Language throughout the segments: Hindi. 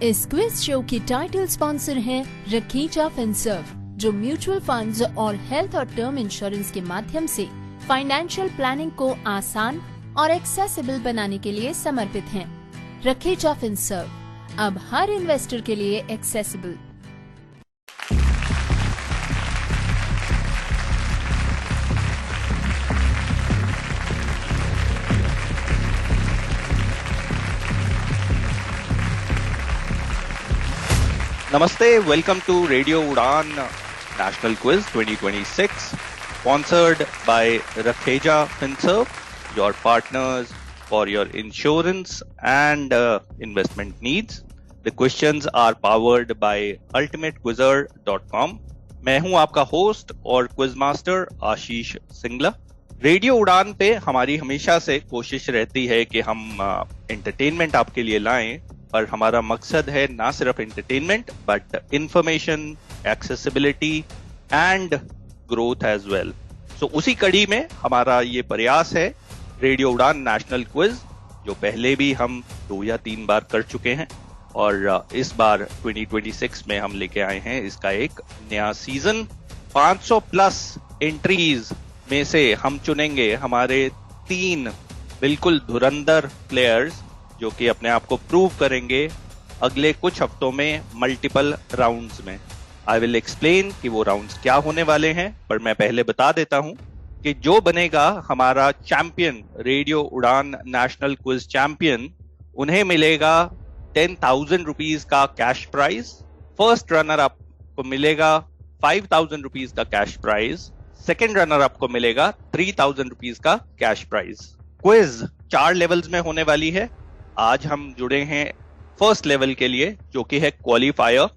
इस क्विज शो की टाइटल स्पॉन्सर हैं रखीचा फिनसर्व, जो म्यूचुअल फंड्स और हेल्थ और टर्म इंश्योरेंस के माध्यम से फाइनेंशियल प्लानिंग को आसान और एक्सेसिबल बनाने के लिए समर्पित हैं। रखीचा फिनसर्व, अब हर इन्वेस्टर के लिए accessible. Namaste, welcome to Radio Udan National Quiz 2026, sponsored by Rakheja FinServ, your partners for your insurance and investment needs. The questions are powered by ultimatequizzer.com. मैं हूं आपका होस्ट और क्विज मास्टर आशीष सिंगला। रेडियो उड़ान पे हमारी हमेशा से कोशिश रहती है कि हम एंटरटेनमेंट आपके लिए लाएं, पर हमारा मकसद है ना सिर्फ entertainment but information, accessibility and growth as well. So उसी कड़ी में हमारा ये प्रयास है रेडियो उड़ान नेशनल क्विज, जो पहले भी हम 2 या 3 बार कर चुके हैं और इस बार 2026 में हम लेके आए हैं इसका एक नया सीजन। 500 प्लस एंट्रीज में से हम चुनेंगे हमारे 3 बिल्कुल धुरंधर प्लेयर्स, जो कि अपने आप को प्रूव करेंगे अगले कुछ हफ्तों में मल्टीपल राउंड्स में। आई विल एक्सप्लेन कि वो राउंड्स क्या होने वाले हैं, पर मैं पहले बता देता हूं कि जो बनेगा हमारा champion, radio Udaan national quiz champion, उन्हें मिलेगा 10,000 रुपीज का cash prize. First runner up को मिलेगा 5,000 रुपीज का cash prize. Second runner up को मिलेगा 3,000 रुपीज का कैश प्राइज। क्विज 4 लेवल्स में होने वाली है। आज हम जुड़े हैं फर्स्ट लेवल के लिए, जो कि है क्वालिफायर।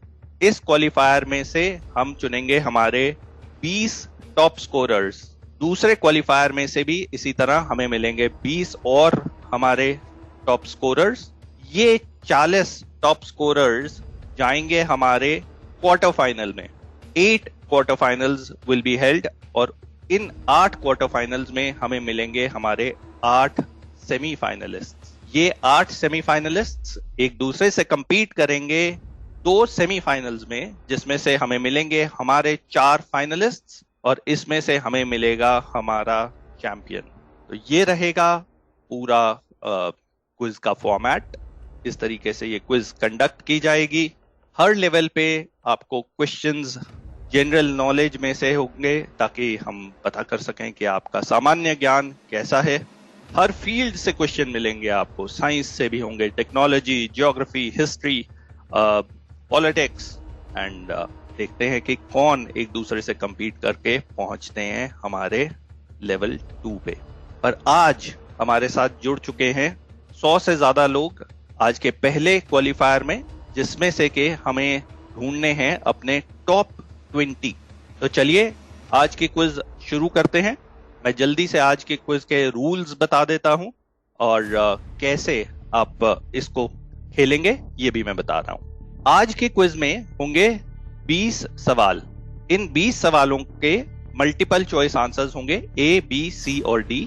इस क्वालिफायर में से हम चुनेंगे हमारे 20 टॉप स्कोरर्स। दूसरे क्वालिफायर में से भी इसी तरह हमें मिलेंगे 20 और हमारे टॉप स्कोरर्स। ये 40 टॉप स्कोरर्स जाएंगे हमारे क्वार्टर फाइनल में। 8 quarter finals will be held और इन 8 क्वार्टर फाइनल्स में हमें मिलेंगे हमारे 8 सेमीफाइनलिस्ट। ये 8 सेमीफाइनलिस्ट्स एक दूसरे से कंपीट करेंगे 2 सेमीफाइनल्स में, जिसमें से हमें मिलेंगे हमारे 4 फाइनलिस्ट्स और इसमें से हमें मिलेगा हमारा चैंपियन। तो ये रहेगा पूरा क्विज का फॉर्मेट। इस तरीके से ये क्विज कंडक्ट की जाएगी। हर लेवल पे आपको क्वेश्चंस जनरल नॉलेज में से होंगे, ताकि हम पता कर सकें कि आपका सामान्य ज्ञान कैसा है। हर फील्ड से क्वेश्चन मिलेंगे आपको, साइंस से भी होंगे, technology, geography, history, politics and देखते हैं कि कौन एक दूसरे से compete करके पहुंचते हैं हमारे लेवल 2 पे। पर आज हमारे साथ जुड़ चुके हैं 100 से ज्यादा लोग आज के पहले क्वालिफायर में, जिसमें से कि हमें ढूंढने हैं अपने टॉप 20। तो चलिए आज की क्विज शुरू करते हैं। मैं जल्दी से आज के क्विज के रूल्स बता देता हूं और कैसे आप इसको खेलेंगे ये भी मैं बता रहा हूं। आज के क्विज में होंगे 20 सवाल। इन 20 सवालों के मल्टीपल चॉइस आंसर्स होंगे A, B, C और D।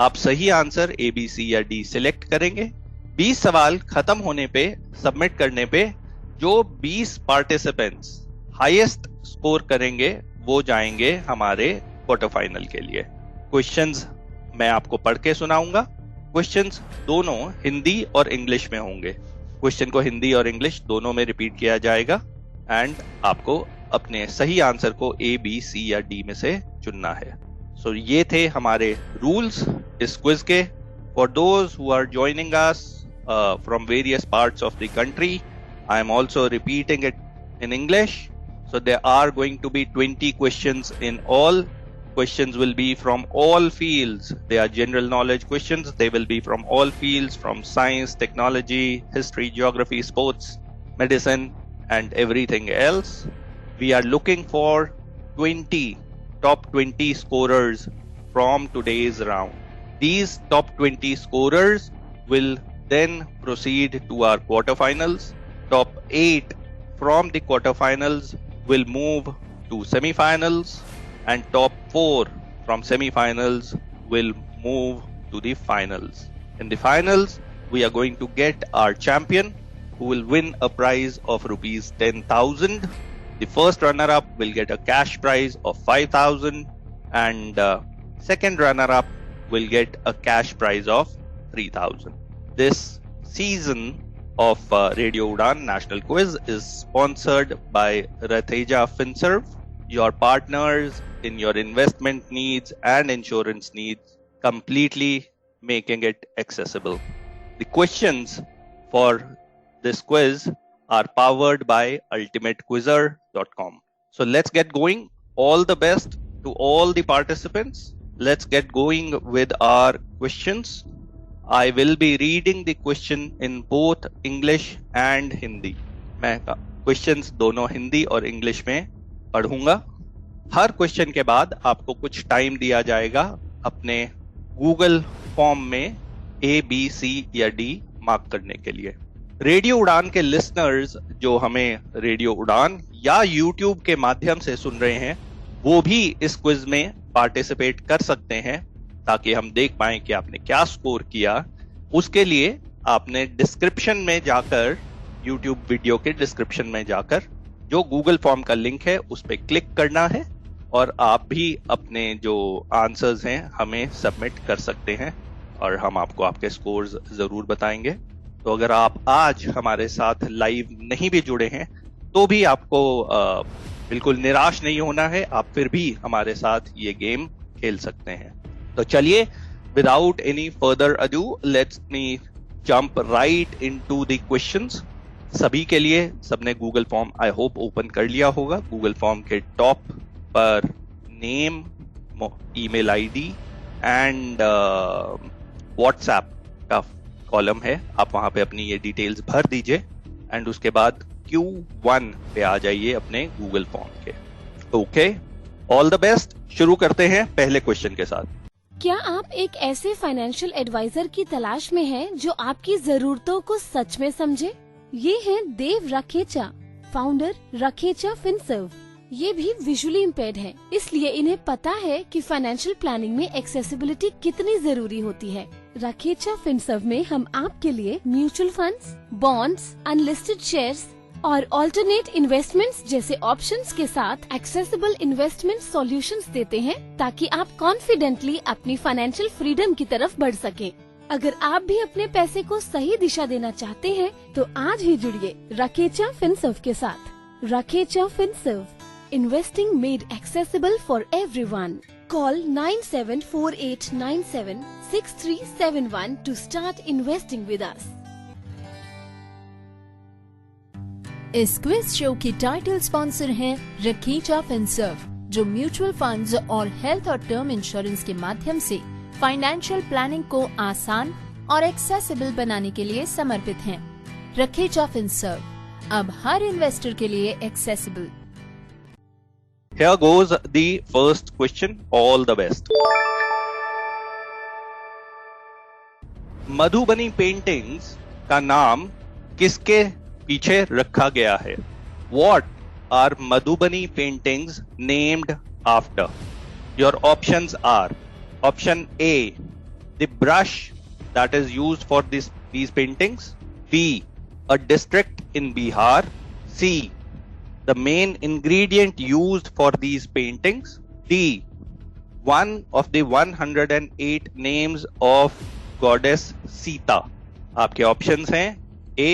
आप सही आंसर A, B, C या D सिलेक्ट करेंगे। 20 सवाल खत्म होने पे, सबमिट करने पे, जो 20 पार्टिसिपेंट्स हाईएस्ट स्कोर करेंगे वो जाएंगे हमारे क्वार्टर फाइनल के लिए। क्वेश्चंस मैं आपको पढ़ के सुनाऊंगा। क्वेश्चंस दोनों हिंदी और इंग्लिश में होंगे। क्वेश्चन को हिंदी और इंग्लिश दोनों में रिपीट किया जाएगा एंड आपको अपने सही आंसर को A, B, C या D में से चुनना है। सो ये थे हमारे रूल्स इस क्विज के। For those who are joining us from various parts of the country, I am also repeating it in English. So there are going to be 20 questions in all. Questions will be from all fields. They are general knowledge questions. They will be from all fields, from science, technology, history, geography, sports, medicine, and everything else. We are looking for 20 top 20 scorers from today's round. These top 20 scorers will then proceed to our quarterfinals. Top 8 from the quarterfinals will move to semifinals and top 4 from semifinals will move to the finals. In the finals, we are going to get our champion who will win a prize of rupees 10,000. The first runner-up will get a cash prize of 5,000 and second runner-up will get a cash prize of 3,000. This season of Radio Udaan National Quiz is sponsored by Ratheja Finserv, your partners in your investment needs and insurance needs, completely making it accessible. The questions for this quiz are powered by ultimatequizzer.com. So let's get going. All the best to all the participants. Let's get going with our questions. I will be reading the question in both English and Hindi. मैं questions दोनों हिंदी और इंग्लिश में पढ़ूंगा. हर क्वेश्चन के बाद आपको कुछ टाइम दिया जाएगा अपने गूगल फॉर्म में A, B, C या D मार्क करने के लिए. रेडियो उड़ान के लिसनर्स जो हमें रेडियो उड़ान या YouTube के माध्यम से सुन रहे हैं, वो भी इस क्विज में पार्टिसिपेट कर सकते हैं ताकि हम देख पाएं कि आपने क्या स्कोर किया. उसके लिए आपने डिस्क्रिप्शन में जाकर, YouTube वीडियो के डिस्क्रिप्शन में जाकर जो गूगल फॉर्म का लिंक है उस पर क्लिक करना है और आप भी अपने जो आंसर्स हैं हमें सबमिट कर सकते हैं और हम आपको आपके स्कोर्स जरूर बताएंगे. तो अगर आप आज हमारे साथ लाइव नहीं भी जुड़े हैं तो भी आपको बिल्कुल निराश नहीं होना है. आप फिर भी हमारे साथ ये गेम खेल सकते हैं. तो चलिए, without any further ado, let's me jump right into the questions. सभी के लिए सबने Google form I hope open कर लिया होगा. गूगल फॉर्म के टॉप पर name, email ID and WhatsApp का कॉलम है. आप वहां पे अपनी ये डिटेल्स भर दीजिए एंड उसके बाद Q1 पे आ जाइए अपने गूगल फॉर्म के. Okay, all the best. शुरू करते हैं पहले क्वेश्चन के साथ. क्या आप एक ऐसे फाइनेंशियल एडवाइजर की तलाश में हैं जो आपकी जरूरतों को सच में समझे? ये हैं देव रखेचा, फाउंडर रखेचा फिनसर्व. ये भी विजुअली इम्पेयर्ड हैं, इसलिए इन्हें पता है कि फाइनेंशियल प्लानिंग में एक्सेसिबिलिटी कितनी जरूरी होती है. रखेचा फिनसर्व में हम आपके लिए mutual funds, bonds, unlisted shares और ऑल्टरनेट इन्वेस्टमेंट्स जैसे ऑप्शंस के साथ एक्सेसिबल इन्वेस्टमेंट सॉल्यूशंस देते हैं ताकि आप कॉन्फिडेंटली अपनी फाइनेंशियल फ्रीडम की तरफ बढ़ सकें. अगर आप भी अपने पैसे को सही दिशा देना चाहते हैं तो आज ही जुड़िए रखेचा फिनसर्व के साथ. रखेचा Finserv, investing made accessible for everyone. Call 9748976371 to start investing with us. इस क्विज शो की टाइटल स्पॉन्सर हैं रखेचा फिनसर्व, जो म्यूचुअल फंड्स और हेल्थ और टर्म इंश्योरेंस के माध्यम से फाइनेंशियल प्लानिंग को आसान और एक्सेसिबल बनाने के लिए समर्पित हैं. रखेचा फिनसर्व, अब हर इन्वेस्टर के लिए accessible. Here goes the first question. All the best. Madhubani paintings का नाम किसके पीछे रखा गया है? What are Madhubani paintings named after? Your options are: option A, the brush that is used for these paintings; B, a district in Bihar; C, the main ingredient used for these paintings; D, one of the 108 names of goddess Sita. आपके ऑप्शंस हैं: A,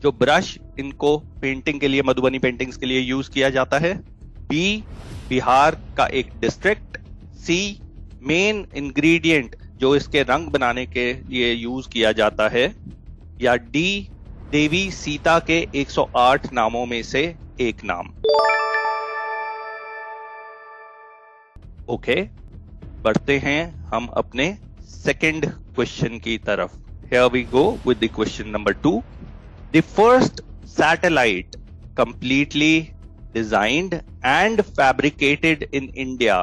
जो ब्रश इनको पेंटिंग के लिए, मधुबनी पेंटिंग्स के लिए यूज किया जाता है; B, बिहार का एक डिस्ट्रिक्ट; C, मेन इंग्रेडिएंट जो इसके रंग बनाने के लिए यूज किया जाता है; या D, देवी सीता के 108 नामों में से एक नाम. ओके, बढ़ते हैं हम अपने सेकंड क्वेश्चन की तरफ. Here we go with the question number 2. The first satellite completely designed and fabricated in India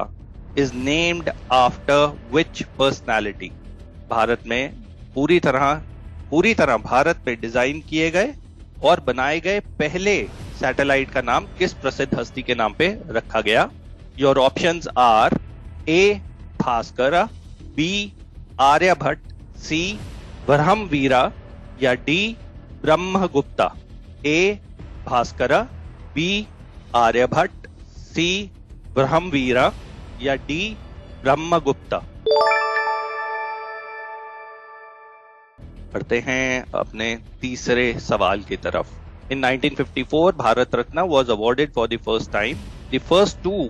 is named after which personality? Bharat में पूरी तरह भारत में डिजाइन किए गए और बनाए गए पहले सैटेलाइट का नाम किस प्रसिद्ध हस्ती के नाम पे रखा गया? Your options are: A, Bhaskar; B, Aryabhata; C, Brahmavira; या D, Brahmagupta, A Bhaskar, B Aryabhata, C Brahmavir या डी ब्रह्मगुप्ता। बढ़ते हैं अपने तीसरे सवाल की तरफ। In 1954, Bharat Ratna was awarded for the first time. The first two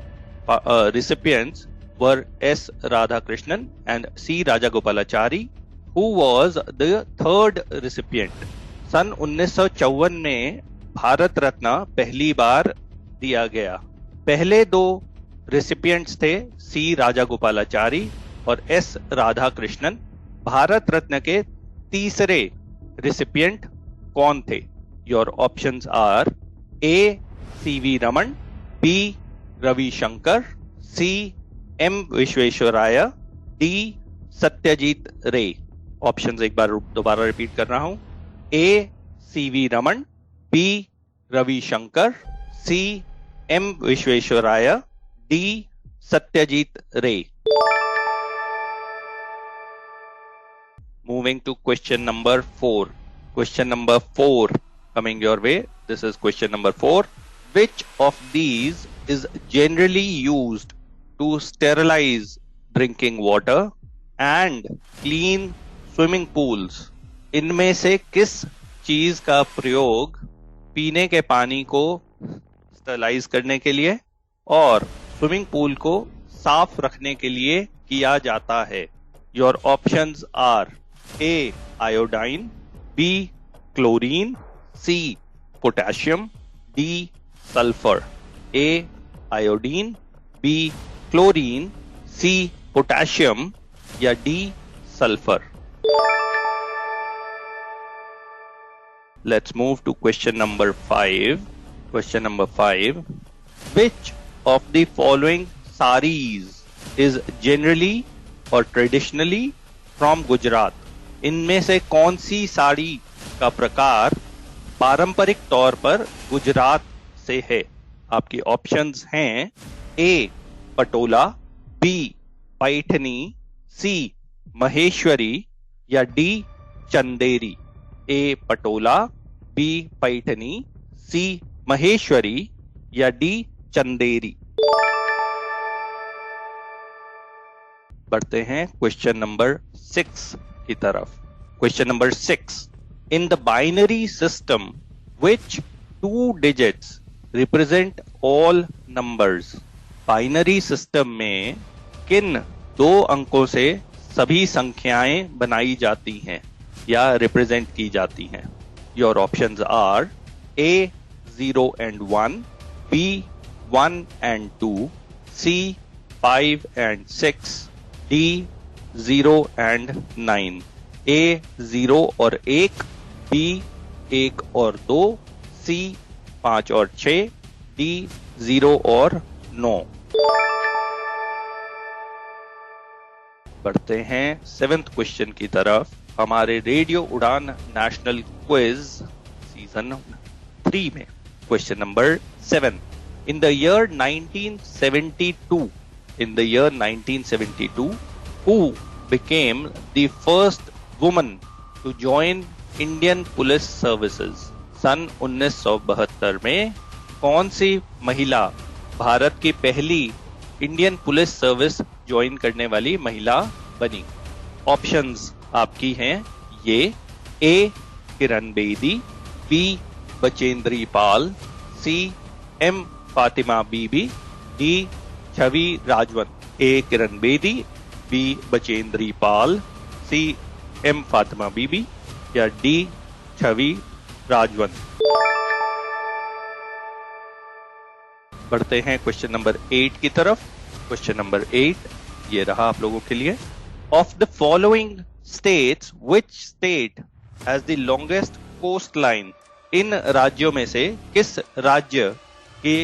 recipients were S. Radhakrishnan and C. Rajagopalachari, who was the third recipient. सन 1954 में भारत रत्न पहली बार दिया गया। पहले दो रेसिपिएंट्स थे सी राजागोपालाचारी और एस राधाकृष्णन। भारत रत्न के तीसरे रेसिपिएंट कौन थे? Your options are A C V Raman, B Ravishankar, C M Visvesvaraya, D Satyajit Ray. Options एक बार दोबारा रिपीट कर रहा हूं। A C V Raman, B Ravishankar, C M Visvesvaraya, D Satyajit Ray. Moving to question number 4. Question number 4 coming your way. This is question number 4. Which of these is generally used to sterilize drinking water and clean swimming pools? इनमें से किस चीज का प्रयोग पीने के पानी को स्टरलाइज करने के लिए और स्विमिंग पूल को साफ रखने के लिए किया जाता है? Your options are A iodine, B chlorine, C potassium, D sulphur. A iodine, B chlorine, C potassium या D sulphur. Let's move to question number 5. Question number 5. Which of the following saris is generally or traditionally from Gujarat? इनमें से कौन सी साड़ी का प्रकार पारंपरिक तौर पर गुजरात से है? आपकी ऑप्शंस हैं ए पटोला, बी पैठनी, सी महेश्वरी या डी चंदेरी। ए पटोला, बी पैठनी, सी महेश्वरी या डी चंदेरी। बढ़ते हैं क्वेश्चन नंबर 6 की तरफ। Question number 6. In the binary system, which two digits represent all numbers? Binary system में किन दो अंकों से सभी संख्याएं बनाई जाती हैं या रिप्रेजेंट की जाती हैं? Your options are A 0 and 1, B 1 and 2, C 5 and 6, D 0 and 9। A 0 और 1, बी 1 और 2, सी 5 और 6, डी 0 और 9। बढ़ते हैं 7th क्वेश्चन की तरफ। हमारे radio Udaan national quiz season 3 में question number 7। In the year 1972, who became the first woman to join Indian Police Services? सन 1972 में कौन सी महिला भारत की पहली इंडियन पुलिस सर्विस ज्वाइन करने वाली महिला बनी? ऑप्शंस आपकी हैं ये ए Kiran Bedi, B Bachendri Pal, C M Fatima बीबी, डी छवि राजवंत। ए Kiran Bedi, B Bachendri Pal, C M Fatima बीबी या डी छवि राजवंत। बढ़ते हैं क्वेश्चन नंबर 8 की तरफ। क्वेश्चन नंबर 8 ये रहा आप लोगों के लिए। Of the following states, which state has the longest coastline? इन राज्यों में से किस राज्य के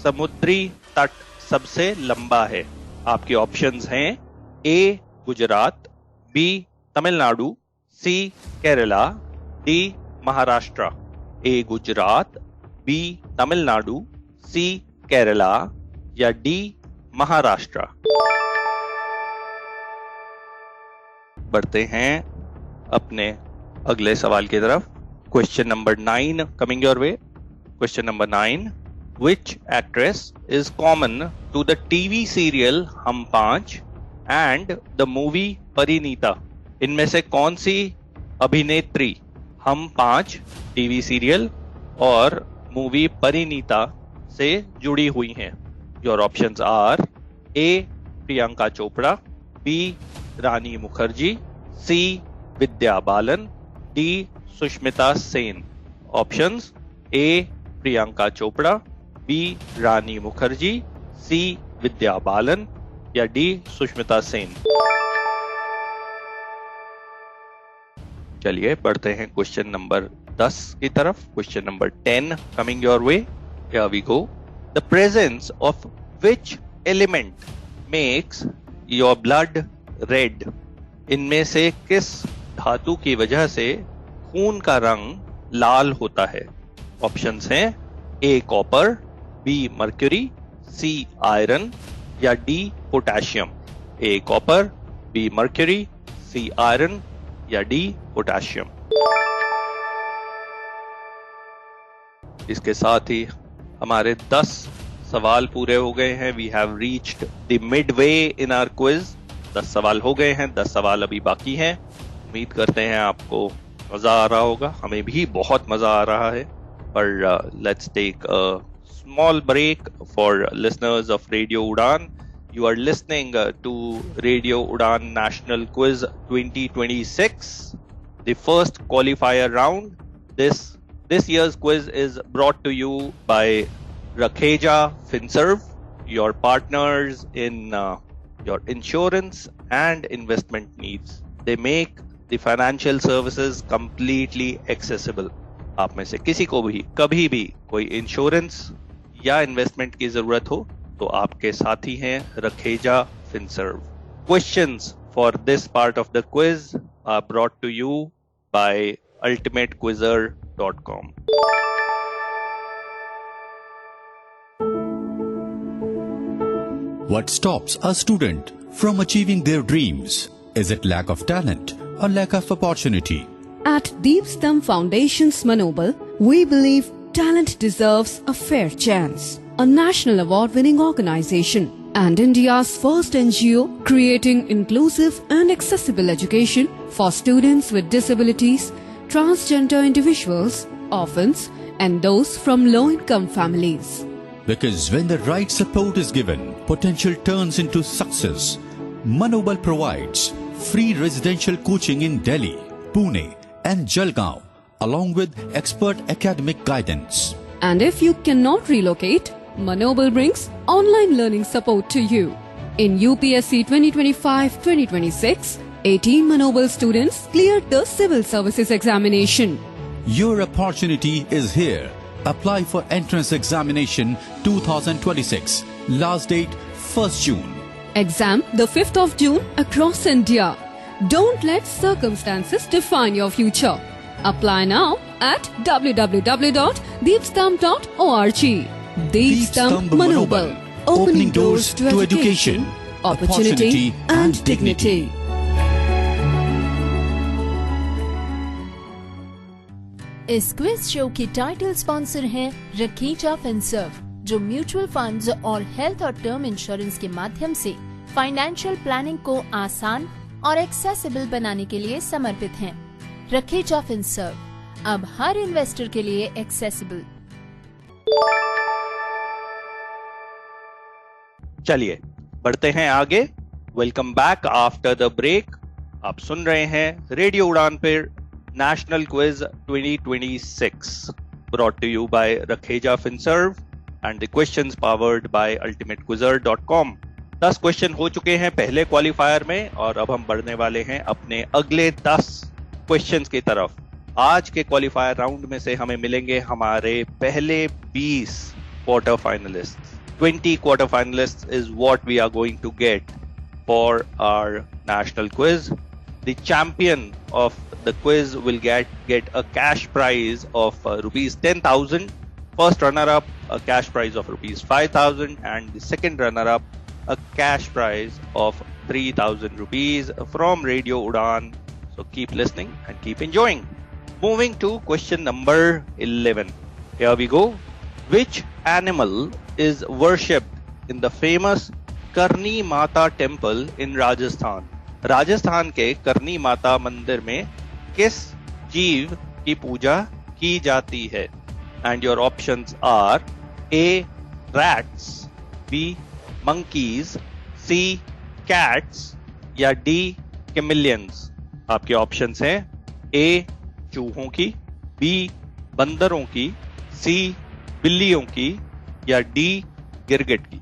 समुद्री तट सबसे लंबा है? आपके ऑप्शंस हैं ए गुजरात, बी तमिलनाडु, सी केरला, डी महाराष्ट्र। ए गुजरात, बी तमिलनाडु, सी केरला या डी महाराष्ट्र। बढ़ते हैं अपने अगले सवाल की तरफ। Question number 9 coming your way. Question number 9. Which actress is common to the TV serial Hum Panch and the movie Parinita? इनमें से कौन सी अभिनेत्री हम 5 टीवी सीरियल और मूवी परिणीता से जुड़ी हुई हैं? Your options are A Priyanka Chopra, B Rani Mukherjee, C Vidya Balan, D Sushmita Sen. Options A Priyanka Chopra, B Rani Mukherjee, C Vidya Balan या डी सुष्मिता सेन. चलिए बढ़ते हैं क्वेश्चन नंबर 10 की तरफ. Question number 10 coming your way. Here we go. The presence of which element makes your blood red? इनमें से किस धातु की वजह से खून का रंग लाल होता है? ऑप्शंस हैं A copper, B mercury, C iron या D potassium. A copper, B mercury, C iron या डी पोटेशियम. इसके साथ ही हमारे 10 सवाल पूरे हो गए हैं. We have reached the midway in our quiz. 10 सवाल हो गए हैं, 10 सवाल अभी बाकी हैं. उम्मीद करते हैं आपको मजा आ रहा होगा. हमें भी बहुत मजा आ रहा है. पर let's take a small break for listeners of radio Udaan. You are listening to Radio Udan National Quiz 2026, the first qualifier round. This year's quiz is brought to you by Rakheja Finserv, your partners in your insurance and investment needs. They make the financial services completely accessible. आप में से किसी को भी कभी भी कोई इंश्योरेंस या इन्वेस्टमेंट की जरूरत हो तो आपके साथी हैं Rakheja Finserv. Questions for this part of the quiz are brought to you by ultimatequizzer.com. What stops a student from achieving their dreams? Is it lack of talent or lack of opportunity? At Deepstam Foundation's Manobal, we believe talent deserves a fair chance. A national award-winning organization and India's first NGO creating inclusive and accessible education for students with disabilities, transgender individuals, orphans and those from low-income families. Because when the right support is given, potential turns into success. Manobal provides free residential coaching in Delhi, Pune and Jalgaon, along with expert academic guidance. And if you cannot relocate, Manobal brings online learning support to you. In UPSC 2025-2026, 18 Manobal students cleared the civil services examination. Your opportunity is here. Apply for entrance examination 2026. Last date 1st June. Exam the 5th of June across India. Don't let circumstances define your future. Apply now at www.deepstam.org. Deepstam Manobal, opening doors to education, opportunity and dignity. इस क्विज शो की टाइटल स्पॉन्सर हैं रखेजा फिनसर्व, जो म्यूचुअल फंड्स और हेल्थ और टर्म इंश्योरेंस के माध्यम से फाइनेंशियल प्लानिंग को आसान और एक्सेसिबल बनाने के लिए समर्पित हैं. रखेजा फिनसर्व, अब हर इन्वेस्टर के लिए एक्सेसिबल. चलिए बढ़ते हैं आगे. Welcome back after the break. आप सुन रहे हैं रेडियो उड़ान पर national quiz 2026 brought to you by Rakheja Finserv and the questions powered by ultimatequizzer.com. 10 question हो चुके हैं पहले क्वालिफायर में और अब हम बढ़ने वाले हैं अपने अगले 10 क्वेश्चंस की तरफ. आज के क्वालिफायर राउंड में से हमें मिलेंगे हमारे पहले 20 quarter finalist. 20 quarter finalists is what we are going to get for our national quiz. The champion of the quiz will get a cash prize of rupees 10,000. First runner-up a cash prize of rupees 5,000 and the second runner-up a cash prize of 3,000 rupees from Radio Udan. So keep listening and keep enjoying. Moving to question number 11. Here we go. Which animal is worshipped in the famous Karni Mata temple in Rajasthan? Rajasthan के करनी माता मंदिर में किस जीव की पूजा की जाती है? And your options are A. Rats, B. Monkeys, C. Cats या D. Chameleons. आपके ऑप्शंस हैं A. चूहों की, B. बंदरों की, C. बिल्लियों की या D. गिरगिट की.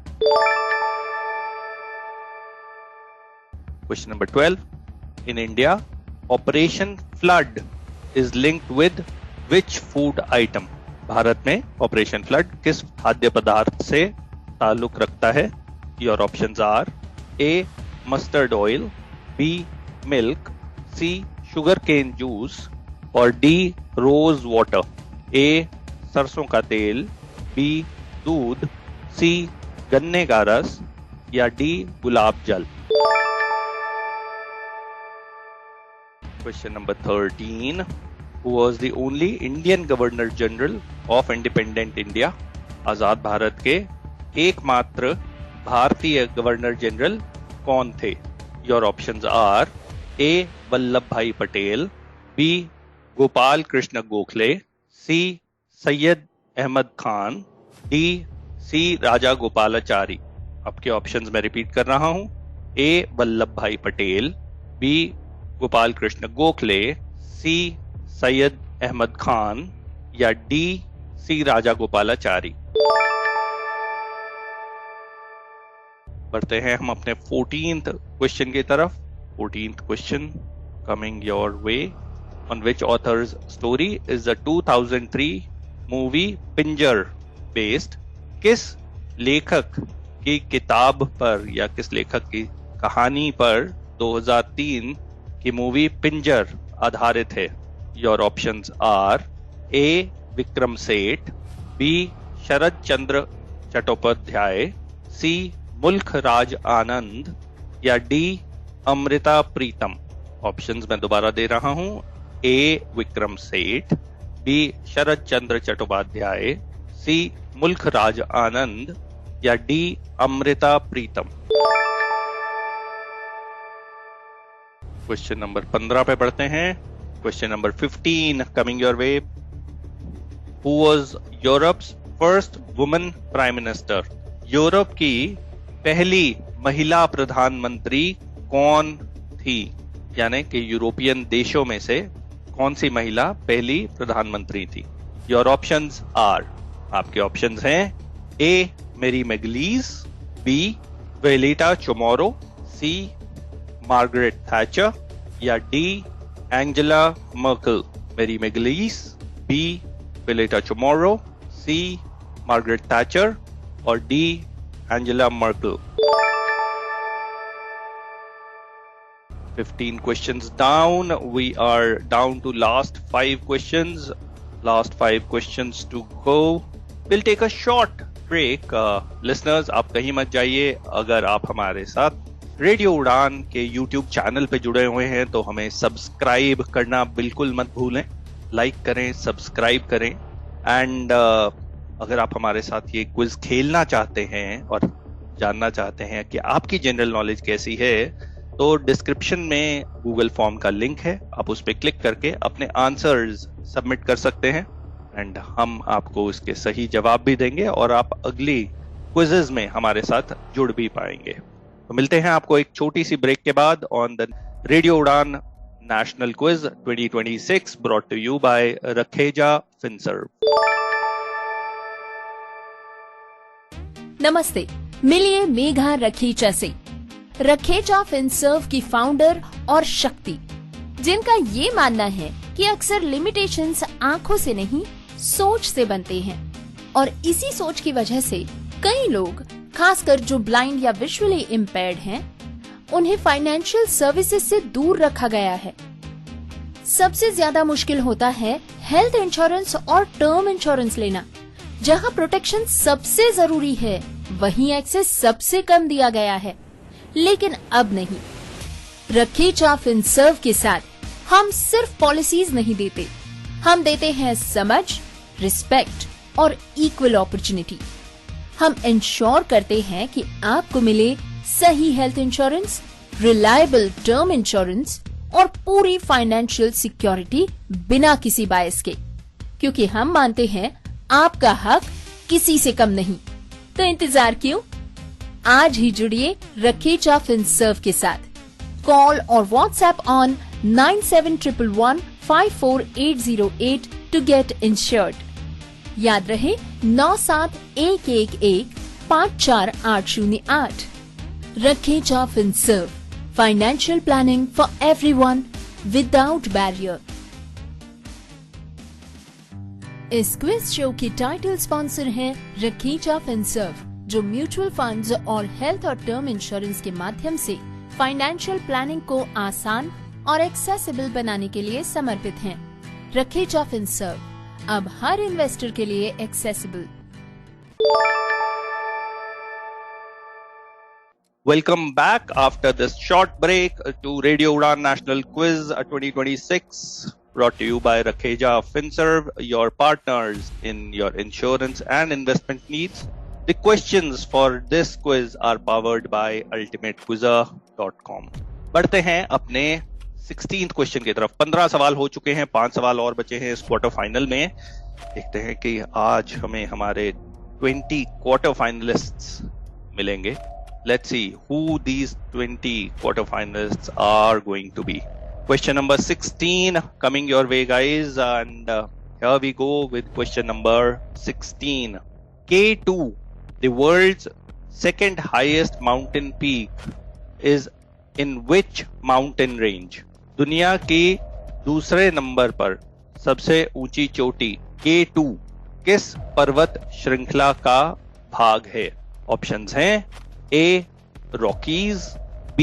Question number 12. In India, Operation Flood is linked with which food item? Bharat में ऑपरेशन फ्लड किस खाद्य पदार्थ से ताल्लुक रखता है? Your options are A. Mustard oil, B. Milk, C. Sugarcane juice और D. Rose water. A. सरसों का तेल, B. दूध, C. गन्ने का रस या D. गुलाब जल. Question number 13. Who was the only Indian Governor General of Independent India? आजाद भारत के एकमात्र भारतीय गवर्नर जनरल कौन थे? Your options are A. Vallabh भाई Patel, B. Gopal Krishna Gokhale, C. Syed Ahmad Khan, D. C. राजा गोपालाचारी. आपके ऑप्शंस मैं रिपीट कर रहा हूं. A. वल्लभ भाई पटेल, B. गोपाल कृष्ण गोखले, C. सैयद अहमद खान या D. C. राजा गोपालाचारी. बढ़ते हैं हम अपने 14th क्वेश्चन की तरफ. 14th question coming your way. On which author's story is the 2003 movie Pinjar based? किस लेखक की किताब पर या किस लेखक की कहानी पर 2003 की मूवी पिंजर आधारित है? Your options are A. Vikram Seth, B. Sharad Chandra Chattopadhyay, C. मुल्क राज आनंद या D. अमृता प्रीतम. ऑप्शंस मैं दोबारा दे रहा हूं. A. Vikram Seth, B. Sharad Chandra Chattopadhyay, C. मुल्क राज आनंद या D. Amrita Pritam. Question number 15 पे बढ़ते हैं. Question number 15 coming your way. Who was Europe's first woman prime minister? Europe की पहली महिला प्रधानमंत्री कौन थी? यानी कि यूरोपियन देशों में से कौन सी महिला पहली प्रधानमंत्री थी? Your options are. आपके ऑप्शंस हैं A. Mary McAleese, B. Violeta Chamorro, C. Margaret Thatcher या D. Angela Merkel. Mary McAleese, B. Violeta Chamorro, C. Margaret Thatcher और D. Angela Merkel. 15 questions down. We are down to last 5 questions. Last 5 questions to go. We'll take a short break. Listeners, आप कहीं मत जाइए. अगर आप हमारे साथ रेडियो उड़ान के YouTube चैनल पे जुड़े हुए हैं तो हमें सब्सक्राइब करना बिल्कुल मत भूलें. लाइक करें, सब्सक्राइब करें. एंड अगर आप हमारे साथ ये क्विज खेलना चाहते हैं और जानना चाहते हैं कि आपकी जनरल नॉलेज कैसी है, तो डिस्क्रिप्शन में गूगल फॉर्म का लिंक है. आप उस पर क्लिक करके अपने आंसर्स सबमिट कर सकते हैं एंड हम आपको इसके सही जवाब भी देंगे और आप अगली क्विजेज में हमारे साथ जुड़ भी पाएंगे. तो मिलते हैं आपको एक छोटी सी ब्रेक के बाद on the radio Udaan national quiz 2026 brought to you by Rakheja Finserv. नमस्ते, मिलिए मेघा रखेचा से. रखेचा फिनसर्व की फाउंडर और शक्ति, जिनका ये मानना है कि अक्सर लिमिटेशंस आंखों से नहीं सोच से बनते हैं और इसी सोच की वजह से कई लोग, खासकर जो ब्लाइंड या विजुअली इम्पेयर्ड हैं, उन्हें फाइनेंशियल सर्विसेज से दूर रखा गया है. सबसे ज्यादा मुश्किल होता है हेल्थ इंश्योरेंस और टर्म इंश्योरेंस लेना. जहां प्रोटेक्शन सबसे जरूरी है, वहीं एक्सेस सबसे कम दिया गया है. लेकिन अब नहीं. रखेचा फिनसर्व के साथ हम सिर्फ पॉलिसीज नहीं देते, हम देते हैं समझ, रिस्पेक्ट और इक्वल अपॉर्चुनिटी। हम इंश्योर करते हैं कि आपको मिले सही health insurance, reliable term insurance और पूरी फाइनेंशियल सिक्योरिटी बिना किसी बायस के, क्योंकि हम मानते हैं आपका हक किसी से कम नहीं। तो इंतजार क्यों? आज ही जुड़िए रखेचा फिनसर्व के साथ। कॉल और WhatsApp on 9711154808 to get insured। याद रहे 9711154808। Rakhecha Finserv, financial planning for everyone without barrier. इस क्विज शो के टाइटल स्पॉन्सर हैं रखेचा फिनसर्व, जो म्यूचुअल फंड्स और हेल्थ और टर्म इंश्योरेंस के माध्यम से फाइनेंशियल प्लानिंग को आसान और एक्सेसिबल बनाने के लिए समर्पित हैं। रखेचा फिनसर्व, अब हर इन्वेस्टर के लिए accessible. Welcome back after this short break to Radio Udan National Quiz 2026, brought to you by Rakheja Finserv, your partners in your insurance and investment needs. The questions for this quiz are powered by ultimatequizzer.com. बढ़ते हैं अपने 16th क्वेश्चन की तरफ। 15 सवाल हो चुके हैं, 5 सवाल और बचे हैं इस क्वार्टर फाइनल में। देखते हैं कि आज हमें हमारे 20 क्वार्टर फाइनलिस्ट्स मिलेंगे। Let's see who these 20 quarter finalists are going to be. Question number 16 coming your way, guys, and here we go with question number 16. K2, the world's second highest mountain peak, is in which mountain range? दुनिया की दूसरे नंबर पर सबसे ऊंची चोटी K2 किस पर्वत श्रृंखला का भाग है? ऑप्शंस हैं A Rockies, B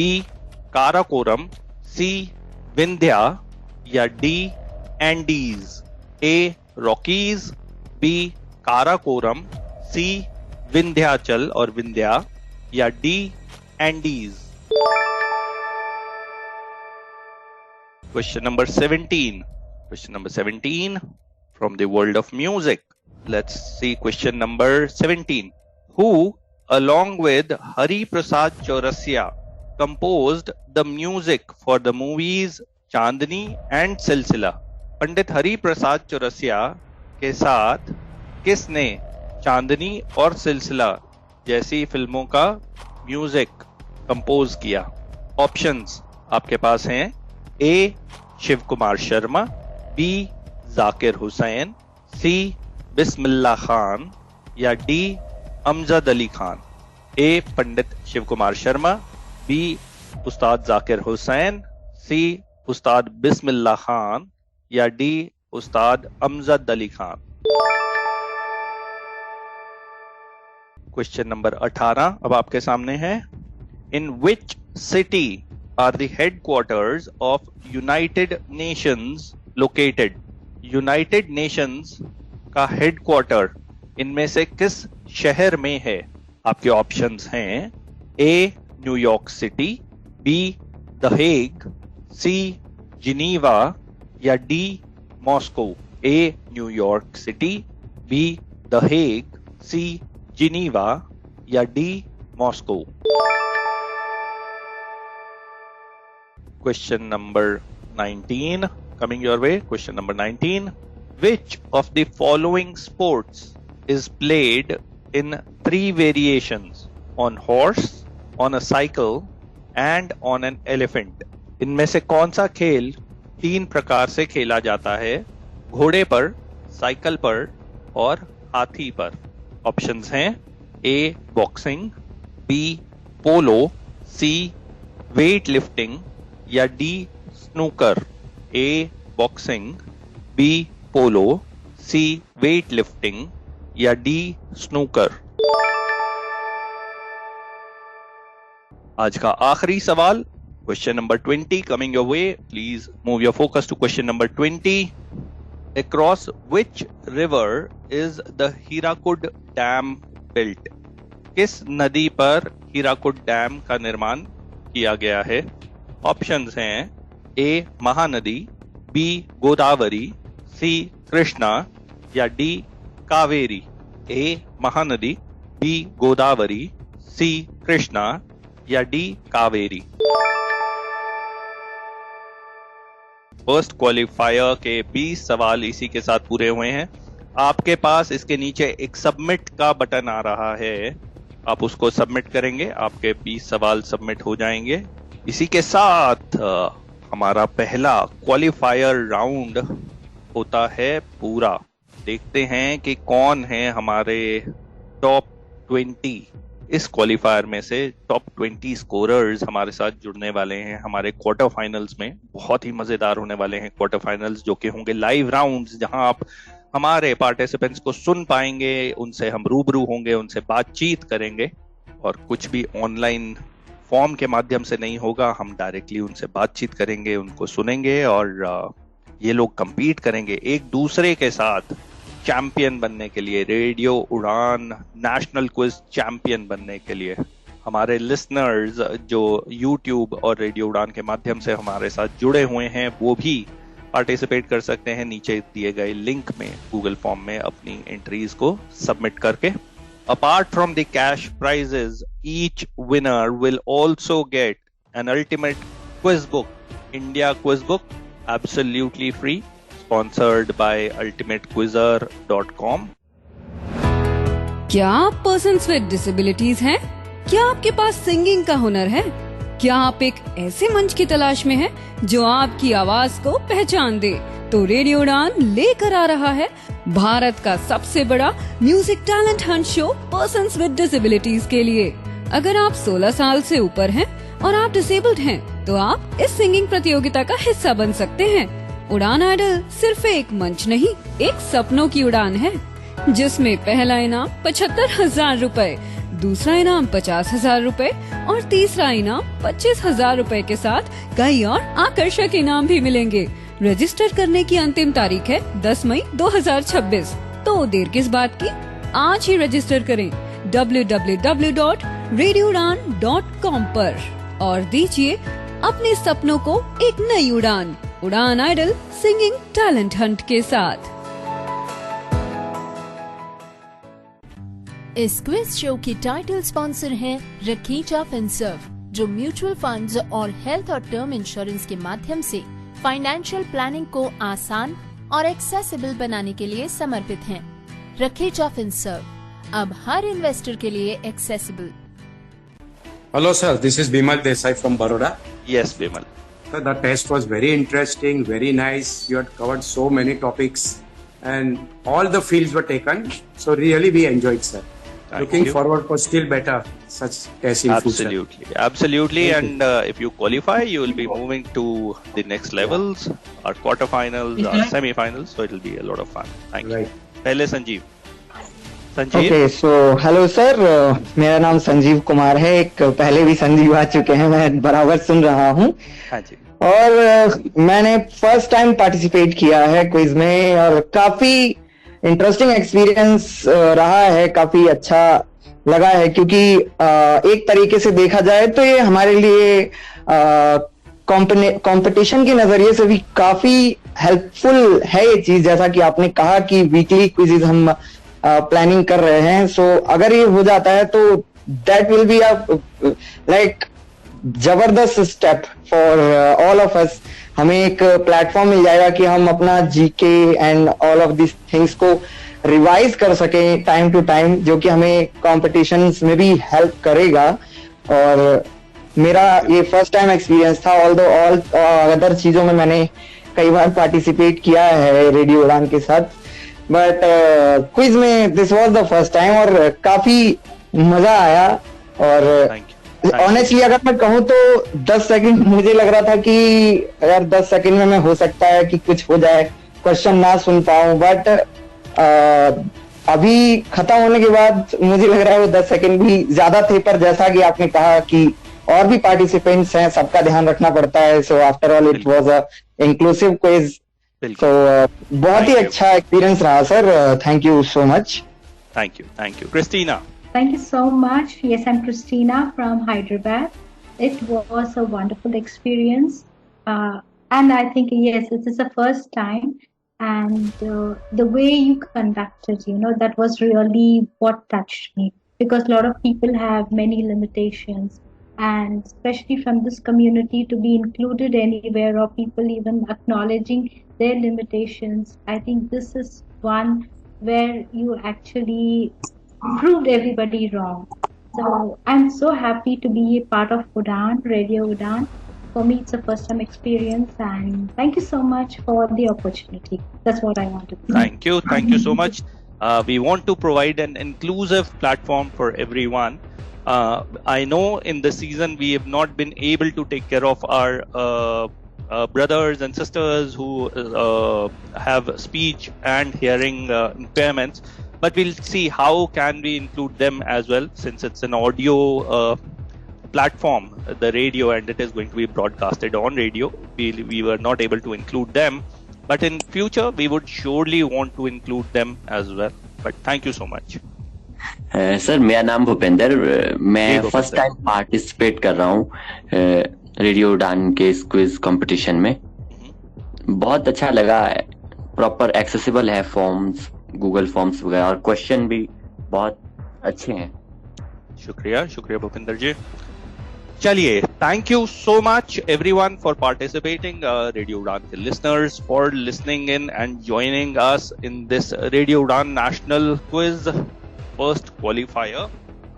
Karakoram, C Vindhya या D Andes. A Rockies, B Karakoram, C Vindhyachal और विंध्या या D Andes. Question number 17. Question number 17 from the world of music. Let's see question number 17. Who, along with Hari Prasad Chaurasia, composed the music for the movies Chandni and Silsila? पंडित हरि प्रसाद चौरसिया के साथ किसने चांदनी और सिलसिला जैसी फिल्मों का म्यूजिक कंपोज किया? ऑप्शंस आपके पास हैं A Shiv Kumar Sharma, B Zakir Hussain, C Bismillah Khan या D Amjad Ali Khan. A Pandit Shiv Kumar Sharma, B Ustad Zakir Hussain, C उस्ताद बिस्मिल्लाह खान या D Ustad Amjad Ali Khan. Question number 18 अब आपके सामने है। In which city are the headquarters of United Nations located? United Nations का हेडक्वार्टर इनमें से किस शहर में है? आपके ऑप्शंस हैं A New York city, B the Hague, C Geneva या D Moscow. A New York city, B the Hague, C Geneva या D Moscow. Question number 19 coming your way. Question number 19. Which of the following sports is played in 3 variations? On horse, on a cycle and on an elephant? इनमें से कौन सा खेल 3 प्रकार से खेला जाता है? घोड़े पर, साइकिल पर और हाथी पर। ऑप्शंस हैं A boxing, B polo, C weight lifting या D snooker. A boxing, B polo, C weight lifting या D स्नूकर। आज का आखिरी सवाल, question number 20 coming your way. Please move your focus to question number 20. Across which river is the Hirakud Dam built? किस नदी पर हीराकुड डैम का निर्माण किया गया है? ऑप्शंस हैं A महानदी, B गोदावरी, सी कृष्णा या डी कावेरी? ए महानदी, बी गोदावरी, सी कृष्णा या डी कावेरी? फर्स्ट क्वालिफायर के 20 सवाल इसी के साथ पूरे हुए हैं। आपके पास इसके नीचे एक सबमिट का बटन आ रहा है, आप उसको सबमिट करेंगे, आपके 20 सवाल सबमिट हो जाएंगे। इसी के साथ हमारा पहला क्वालिफायर राउंड होता है पूरा। देखते हैं कि कौन है हमारे टॉप 20। इस क्वालिफायर में से टॉप 20 स्कोरर्स हमारे साथ जुड़ने वाले हैं हमारे क्वार्टर फाइनल्स में। बहुत ही मजेदार होने वाले हैं क्वार्टर फाइनल्स, जो कि होंगे लाइव राउंड्स, जहां आप हमारे पार्टिसिपेंट्स को सुन पाएंगे, उनसे हम रूबरू होंगे, उनसे बातचीत करेंगे, और कुछ भी ऑनलाइन फॉर्म के माध्यम से नहीं होगा। हम डायरेक्टली उनसे बातचीत करेंगे, उनको सुनेंगे, और ये लोग compete करेंगे एक दूसरे के साथ चैंपियन बनने के लिए, radio Udaan national quiz champion बनने के लिए। हमारे लिसनर्स जो YouTube और रेडियो उड़ान के माध्यम से हमारे साथ जुड़े हुए हैं, वो भी पार्टिसिपेट कर सकते हैं नीचे दिए गए लिंक में, गूगल फॉर्म में अपनी एंट्रीज को सबमिट करके। Apart from the cash prizes, each winner will also get an ultimate quiz book, India Quiz Book, absolutely free, sponsored by ultimatequizzer.com. क्या आप पर्सन्स विद डिसेबिलिटीज हैं? क्या आपके पास सिंगिंग का हुनर है? क्या आप एक ऐसे मंच की तलाश में हैं जो आपकी आवाज को पहचान दे? तो रेडियो उड़ान लेकर आ रहा है भारत का सबसे बड़ा music talent Hunt show persons with disabilities के लिए। अगर आप 16 साल से ऊपर हैं और आप डिसेबल्ड हैं, तो आप इस सिंगिंग प्रतियोगिता का हिस्सा बन सकते हैं। उड़ान आइडल सिर्फ एक मंच नहीं, एक सपनों की उड़ान है, जिसमें पहला इनाम 75,000 रूपए, दूसरा इनाम 50,000 रूपए और तीसरा इनाम 25,000 रूपए के साथ कई और आकर्षक इनाम भी मिलेंगे। रजिस्टर करने की अंतिम तारीख है 10 मई 2026। तो देर किस बात की, आज ही रजिस्टर करें www.radioudan.com पर और दीजिए अपने सपनों को एक नई उड़ान। उड़ान आइडल सिंगिंग टैलेंट हंट के साथ। इस क्विज शो की टाइटल स्पॉन्सर है रखीचा फिनसर्व, जो म्यूचुअल फंड्स और हेल्थ और टर्म इंश्योरेंस के माध्यम से फाइनेंशियल प्लानिंग को आसान और एक्सेसिबल बनाने के लिए समर्पित हैं। रखीचा फिनसर्व अब हर इन्वेस्टर के लिए accessible. Hello sir, this is Bimal Desai from Baroda. Yes, Bimal. Sir, the test was very interesting, very nice. You had covered so many topics and all the fields were taken. So really we enjoyed, sir. Looking forward for still better such tests in future. Absolutely. And if you qualify, you will be moving to the next levels, our quarterfinals, our semi-finals. So it will be a lot of fun. Thank you. पहले Sanjeev. Okay, so hello sir, मेरा नाम संजीव कुमार है। एक पहले भी संजीव आ चुके हैं, मैं बराबर सुन रहा हूँ। हाँ जी। और मैंने फर्स्ट टाइम पार्टिसिपेट किया है क्विज में और काफी इंटरेस्टिंग एक्सपीरियंस रहा है, काफी अच्छा लगा है, क्योंकि एक तरीके से देखा जाए तो ये हमारे लिए कंपटीशन के नजरिए से भी काफी हेल्पफुल है ये चीज। जैसा कि आपने कहा कि वीकली क्विजेज हम प्लानिंग कर रहे हैं, सो अगर ये हो जाता है तो दैट विल बी लाइक जबरदस्त step for all of us. हमें एक प्लेटफॉर्म मिल जाएगा कि हम अपना GK and all of this things को रिवाइज कर सकें टाइम टू टाइम, जो कि हमें कॉम्पिटिशन्स में भी हेल्प करेगा। और मेरा ये फर्स्ट टाइम एक्सपीरियंस था, ऑल अदर चीजों में मैंने कई बार पार्टिसिपेट किया है रेडियो उड़ान के साथ, बट क्विज में this was the first time और काफी मजा आया। और ऑनेस्टली अगर मैं कहूँ तो 10 सेकंड मुझे लग रहा था कि यार 10 सेकंड में मैं हो सकता है कि कुछ हो जाए, क्वेश्चन ना सुन पाऊं, बट अभी खत्म होने के बाद मुझे लग रहा है वो 10 सेकंड भी ज्यादा थे। पर जैसा कि आपने कहा कि और भी पार्टिसिपेंट्स हैं, सबका ध्यान रखना पड़ता है, so after all it was a inclusive quiz. तो बहुत ही अच्छा एक्सपीरियंस रहा sir, thank you so much. Thank you Christina. Thank you so much. Yes, I'm Christina from Hyderabad. It was a wonderful experience. And I think, yes, this is the first time and the way you conducted, that was really what touched me, because a lot of people have many limitations, and especially from this community to be included anywhere, or people even acknowledging their limitations, I think this is one where you actually proved everybody wrong. So I'm so happy to be a part of Udan, Radio Udan. For me, it's a first time experience, and thank you so much for the opportunity. That's what I want to say. Thank you so much. We want to provide an inclusive platform for everyone. I know in the season we have not been able to take care of our brothers and sisters who have speech and hearing impairments, but we'll see how can we include them as well, since it's an audio platform, the radio, and it is going to be broadcasted on radio. We were not able to include them, but in future we would surely want to include them as well. But thank you so much. Sir मेरा नाम भूपेंद्र, मैं फर्स्ट टाइम पार्टिसिपेट कर रहा हूँ रेडियो उड़ान के इस क्विज कंपटीशन में. बहुत अच्छा लगा, प्रॉपर एक्सेसिबल है, फॉर्म्स, गूगल फॉर्म्स वगैरह, और क्वेश्चन भी बहुत अच्छे हैं. शुक्रिया भूपेंद्र जी. चलिए, thank you so much everyone for participating, Radio Udan के listeners for listening in and joining us in this Radio Udan National Quiz First Qualifier.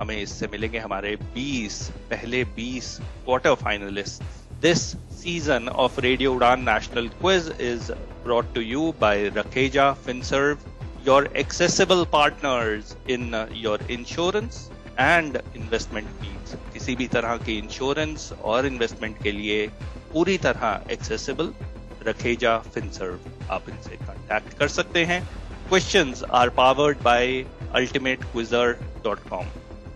हमें इससे मिलेंगे हमारे 20 quarter finalists. This season of Radio Udan National Quiz is brought to you by Rakheja FinServe, your accessible partners in your insurance and investment needs. किसी भी तरह की इंश्योरेंस और इन्वेस्टमेंट के लिए पूरी तरह एक्सेसिबल रखेजा FinServe. आप इनसे कांटेक्ट कर सकते हैं. Questions are powered by ultimatequizzer.com.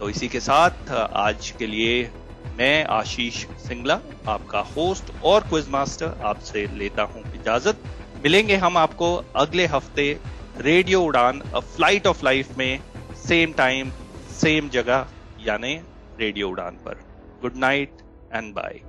तो इसी के साथ आज के लिए मैं आशीष सिंगला, आपका होस्ट और क्विज मास्टर, आपसे लेता हूं इजाजत. मिलेंगे हम आपको अगले हफ्ते radio Udaan a flight of life में, सेम टाइम सेम जगह, यानी रेडियो उड़ान पर. Good night and bye.